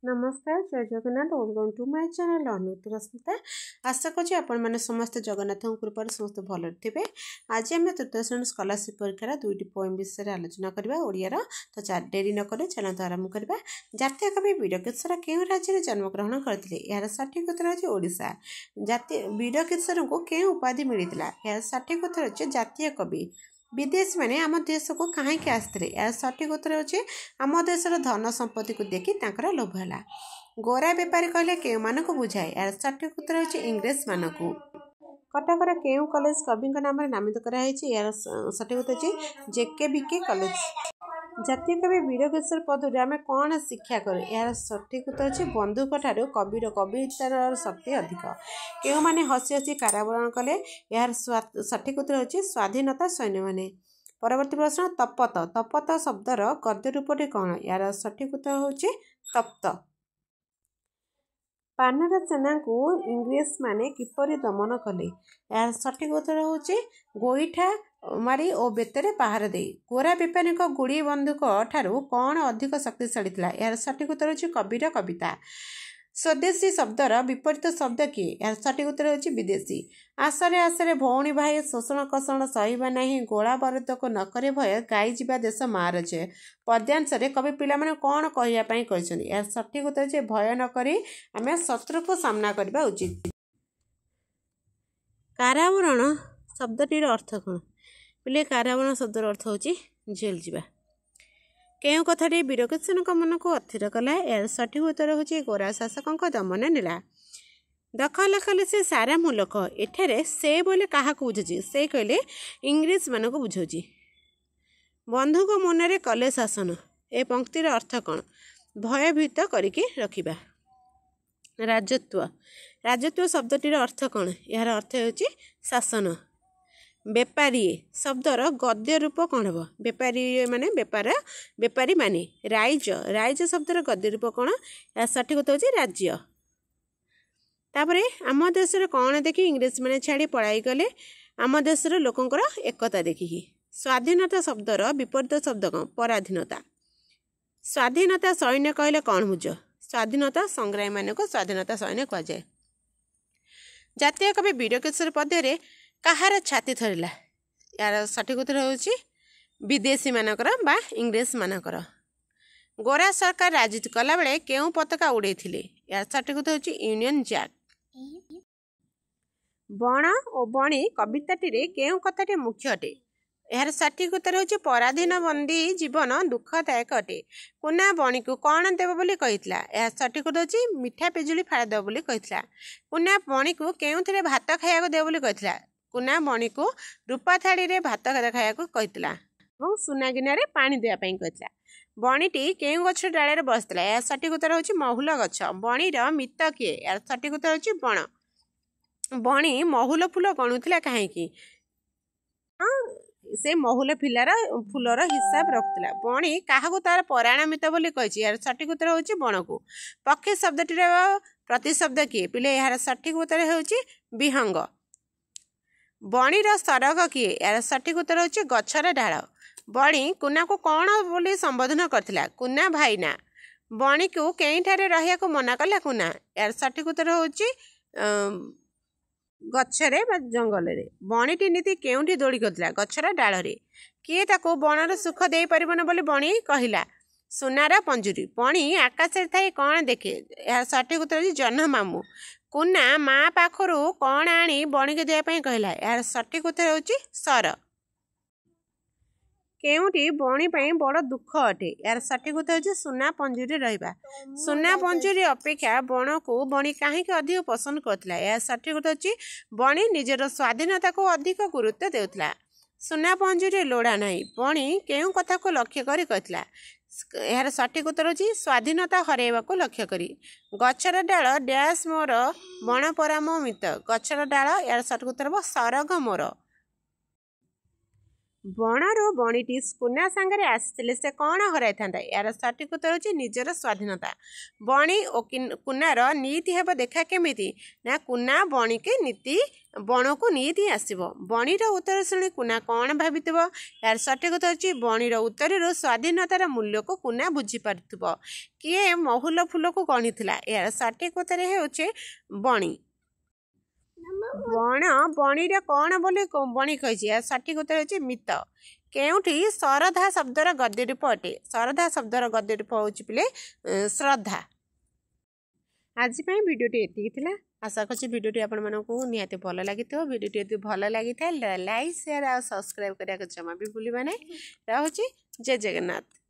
नमस्कार जय Jagannath welcome to my channel Anuttar Smita. आशा करी आपण समस्त जगन्नाथ कृपा समस्त भल थे। आज आम तृतीय श्रेणी स्कॉलरशिप परीक्षार दुईटी पोएम विषय में आलोचना करवा ओडियार। तो डेरी नक चैनल तो आरंभ करवा। जातीय कवि वीरकिशोर केउं राज्य में जन्मग्रहण करते? यार सठिक उत्तर होची ओडिशा। जातीय वीरकिशोर को केउं उपाधि मिलता? यार सठिक उत्तर होची जातीय कवि। विदेशी मैंने आम देश को कहीं आसते? यार सठिक उत्तर होची आम देशर धन संपत्ति को देखी लोभ है। गोरा बेपारी कहले केउ मानक बुझाए? यार सठिक उत्तर होची इंग्रेज मानक। कटकर केउ कॉलेज कवि नाम नामित कराई? यार सठिक उत्तर होची जेकेबीके कॉलेज। जातीय कवि वीरकिशोर पदुरी आम कौन शिक्षा करूँ? यार सठिक उत्तर होची बंधुक ठारू कविर कवितार शक्ति अधिक। केउ माने हसी हसी कारावरण कले? यार सठिक उत्तर होची स्वाधीनता सैन्य माने। परवर्ती प्रश्न तपत। तपत शब्दर गद्य रूपटी कौन? यार सठिक उत्तर होची तप्त। पानर सेना को इंग्रेज माने किपरि दमन कले? यार सठिक उत्तर होची गोईठा मारी और बेतरे पहार दे। गोरा बेपारी गुड़ी बंधुक ठारू कौन अधिक शक्तिशाली थिला? यार सठिक उत्तर होची कविर कविता। स्वदेशी शब्दर विपरीत शब्द किए? यार सठिक उत्तर होची विदेशी। आसरे आसरे भौणी भाई शोषण कषण सहिबा नहीं, गोला बारूद को नकरे भय गाई जीवा देश मार जय। पद्यांशरे कवि पिला माने कौन कहिया पई कहछन्ती? यार सठिक उत्तर जे भय न करी आमे शत्रु को सामना करबा उचित। कारावरण शब्दटीर अर्थ कौन? पिले कारावरण शब्दर अर्थ होची जेल जीवा। केउं कथाटी वीरकिशोर मन को अथिर कला? यार सठिक उत्तर होची गोरा शासक दमन नेला। दखल कले से सारा मुलक। एठारे से बोले क्या बुझुची? से कहले इंग्रेज मान को बुझाऊँ। बंधुक मनरे कले शासन। ए पंक्तिर अर्थ कौन? भयभीत करिके रखिबा। राजत्व। राजत्व शब्दटीर अर्थ कौन? यार अर्थ होची शासन। बेपारी शब्दर गद्य रूप कौन हम? बेपारी माने बेपार बेपारी माने। राइज। राइज शब्दर गद्य रूप कौन? यार सठिक उत्तर होची राज्य। तापरे आम देशर कौन देखी इंग्रेज माने छाड़ी पढ़ाई गले? आम देशर लोकंकर एकता देखिकी। स्वाधीनता शब्दर विपरीत शब्द कौन? पराधीनता। स्वाधीनता सैन्य कहले कौन बुझ? स्वाधीनता संग्रामी मान को स्वाधीनता सैन्य कह जाए। जातीय कवि वीरकिशोर पद्य कहार छाती थरिला? यार सठिक उत्तर होची विदेशी मानकर बा इंग्रेज मानकर। गोरा सरकार राजनीति कला बेले केउं पताका उड़े थिले? यार सठिक उत्तर होची यूनियन जैक। बण और बणी कविताटी केउं कथाटी मुख्य अटे? यार सठिक उत्तर होची पराधीन बंदी जीवन दुखदायक अटे। कुना बणी को कौन देव बोली कहितला? यार सठिक उत्तर होची मिठा पिजुली फाड़ देव बोली कहितला। कुना बणी को केउंथिरे भात खाइयाको देव बोली कहितला? कुना बणी को रूपा थाड़ी रे भात खाइयाको कहितला और सुना गिनारे पानी देवा पई कहितला। बणीटी केउं गछ डाले रे बसतला? यार सठिक उत्तर होची महुल गछ। बणीर मित्र किए? यार सठिक उत्तर होची बण। बणी महुल फूल गणुथिला काहेकि? से महुल फूलर हिसाब रखुला। बणी काहाकू तार परायण मित्र बोली कहिछि? यार सठिक उत्तर होची बण को। पक्षी शब्दटीर प्रतिशब्द किए? पिले यार सठिक उत्तर होची विहंग। बणीर सरग किए? यार सठिक उत्तर होची गछर डाल। बणी कुना को कौन बोली संबोधन करथिला? कुना भाईना। बणी को केइठारे रहिया को मना कला कुना? यार सठिक उत्तर होची गछरे बा जंगलरे। बणीटी नीति केउंठी दौड़ी करथिला? गछर डालरे। किए ताको बणर सुख देई परिबन बोली बणी कहिला? सुनार पंजुरी। बणी आकाश थाई कौन देखे? यार सठिक उत्तर होची जह्न मामू। कुना माँ पाखरु कौन आनी बणी के देया पई कहला? यार सठिक उत्तर होची सर। केउंटी बणी पई बड़ दुख अटे? यार सठिक उत्तर होची सुना पंजुरी रहिबा। सुना पंजुरी अपेक्षा बण को बणी काहे के अधिक पसंद करथिला? यार सठिक उत्तर होची बणी निजर स्वाधीनता को अधिक गुरुत्व देउथला। सुना पंजुरी लोड़ा नहीं। बणी केउं कथा को लक्ष्य करी कहथिला? यार सठिक उत्तर होची स्वाधीनता हरेबा को लक्ष्य करी। गछर डाल डैश मोर बण पराम मित। गछर डाल यार सठिक उत्तर हो सरग मोर। ବଣରୁ ବଣିଟି କୁନା ସାଙ୍ଗରେ ଆସିଥିଲେ ସେ କ'ଣ ହରାଇଥାନ୍ତା? ଏହାର ସଠିକ୍ ଉତ୍ତର ହେଉଛି ନିଜର ସ୍ୱାଧୀନତା। ବଣି ଓ କୁନାର ନୀତି ହେବ ଦେଖା କେମିତି? ନା କୁନା ବଣକୁ ନିତି ଆସିବ। ବଣିର ଉତ୍ତର ଶୁଣି କୁନା କ'ଣ ଭାବିଥିବ? ଏହାର ସଠିକ୍ ଉତ୍ତର ହେଉଛି ବଣିର ଉତ୍ତରରୁ ସ୍ୱାଧୀନତାର ମୂଲ୍ୟକୁ କୁନା ବୁଝିପାରୁଥିବ। କିଏ ମହୁଲ ଫୁଲକୁ ଗଣିଥିଲା? ଏହାର ସଠିକ୍ ଉତ୍ତର ହେଉଛି ବଣି। ବଣିରେ କ'ଣ ବୋଲି ବଣି କହିଛି? ଏହା ସଠିକ୍ ଉତ୍ତର ହେଉଛି ମିତ। କେଉଁଠି ଶରଧା ଶବ୍ଦର ଗଦ୍ୟ ରୂପ ଅଟେ? ଶରଧା ଶବ୍ଦର ଗଦ୍ୟ ରୂପ ହେଉଛି ପିଲେ ଶ୍ରଦ୍ଧା। ଆଜି ପାଇଁ ଭିଡ଼ିଓଟି ଏତିକି ଥିଲା। ଆଶା କରୁଛି ଭିଡ଼ିଓଟି ଆପଣମାନଙ୍କୁ ନିହାତି ଭଲ ଲାଗିଥିବ। ଭିଡ଼ିଓଟି ଯଦି ଭଲ ଲାଗିଥାଏ ଲାଇକ୍ ସେୟାର ଆଉ ସବସ୍କ୍ରାଇବ୍ କରିବାକୁ ଜମା ବି ଭୁଲିବା ନାହିଁ। ରହୁଛି ଜୟ ଜଗନ୍ନାଥ।